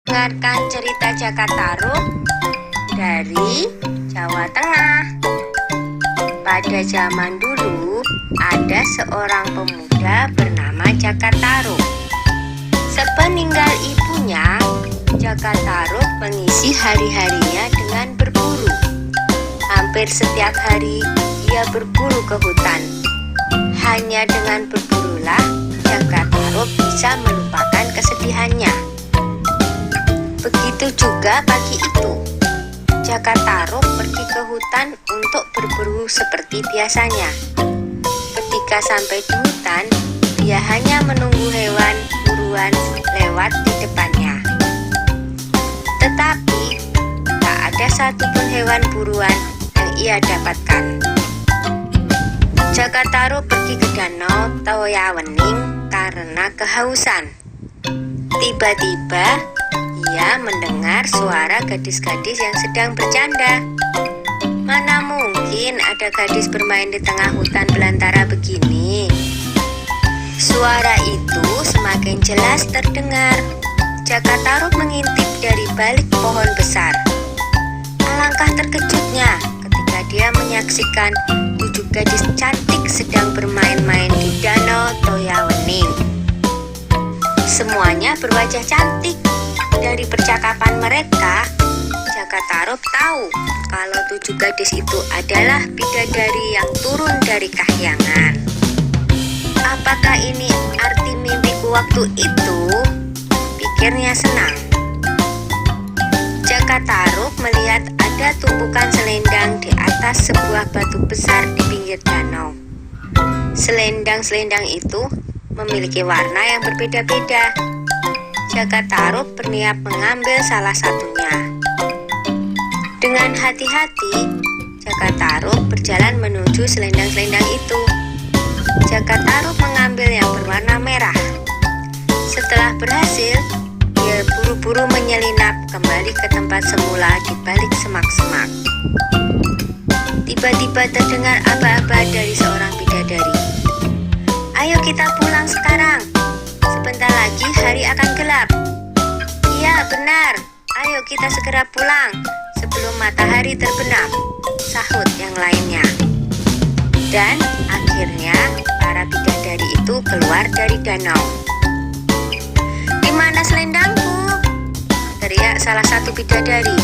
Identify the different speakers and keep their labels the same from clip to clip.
Speaker 1: Dengarkan cerita Jakatarup dari Jawa Tengah. Pada zaman dulu, ada seorang pemuda bernama Jakatarup. Sepeninggal ibunya, Jakatarup mengisi hari-harinya dengan berburu. Hampir setiap hari ia berburu ke hutan. Hanya dengan berburulah Jakatarup bisa melupakan kesedihannya. Begitu juga pagi itu, Jakatarup pergi ke hutan untuk berburu seperti biasanya. Ketika sampai di hutan, dia hanya menunggu hewan buruan lewat di depannya. Tetapi, tak ada satupun hewan buruan yang ia dapatkan. Jakatarup pergi ke danau Toyawening karena kehausan. Tiba-tiba, ia mendengar suara gadis-gadis yang sedang bercanda. Mana mungkin ada gadis bermain di tengah hutan belantara begini? Suara itu semakin jelas terdengar. Jakatarup mengintip dari balik pohon besar. Alangkah terkejutnya ketika dia menyaksikan 7 gadis cantik sedang bermain-main di danau Toyawening. Semuanya berwajah cantik. Dari percakapan mereka, Jakatarup tahu kalau 7 gadis itu adalah bidadari yang turun dari kahyangan. Apakah ini arti mimpiku waktu itu? Pikirnya senang. Jakatarup melihat ada tumpukan selendang di atas sebuah batu besar di pinggir danau. Selendang-selendang itu memiliki warna yang berbeda-beda. Jakatarup berniat mengambil salah satunya. Dengan hati-hati, Jakatarup berjalan menuju selendang-selendang itu. Jakatarup mengambil yang berwarna merah. Setelah berhasil, dia buru-buru menyelinap kembali ke tempat semula di balik semak-semak. Tiba-tiba terdengar aba-aba dari seorang bidadari. "Ayo kita pulang sekarang. Sebentar lagi hari akan gelap." "Iya, benar. Ayo kita segera pulang sebelum matahari terbenam," sahut yang lainnya. Dan akhirnya para bidadari itu keluar dari danau. "Di mana selendangku?" teriak salah satu bidadari.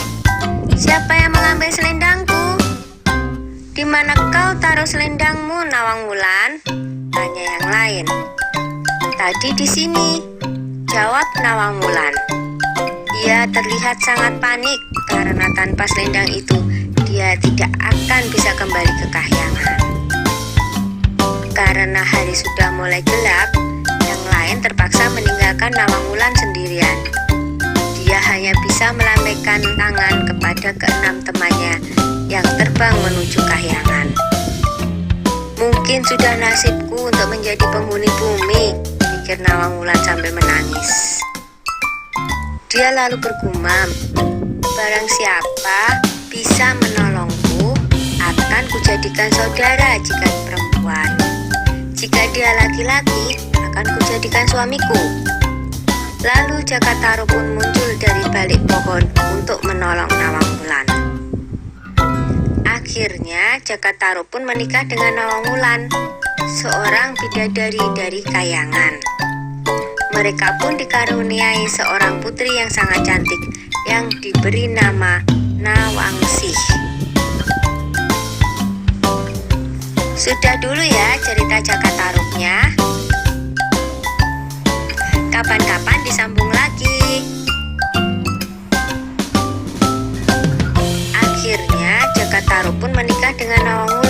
Speaker 1: "Siapa yang mengambil selendangku?" "Di mana kau taruh selendangmu, Nawangwulan?" tanya yang lain. "Tadi di sini," jawab Nawangwulan. Ia terlihat sangat panik karena tanpa selendang itu dia tidak akan bisa kembali ke kahyangan. Karena hari sudah mulai gelap, yang lain terpaksa meninggalkan Nawangwulan sendirian. Dia hanya bisa melambaikan tangan kepada keenam temannya yang terbang menuju kahyangan. "Mungkin sudah nasibku untuk menjadi penghuni bumi," pikir Nawangwulan sambil menangis. Dia lalu bergumam, "Barang siapa bisa menolongku, akan kujadikan saudara jika perempuan. Jika dia laki-laki, akan kujadikan suamiku." Lalu Jakatarup pun muncul dari balik pohon untuk menolong Nawangwulan. Akhirnya Jakatarup pun menikah dengan Nawangwulan, seorang bidadari dari kayangan. Mereka pun dikaruniai seorang putri yang sangat cantik yang diberi nama Nawangsih. Sudah dulu ya cerita Jakatarupnya. Kapan-kapan disambung lagi. Akhirnya Jakatarup pun menikah dengan Nawangwulan.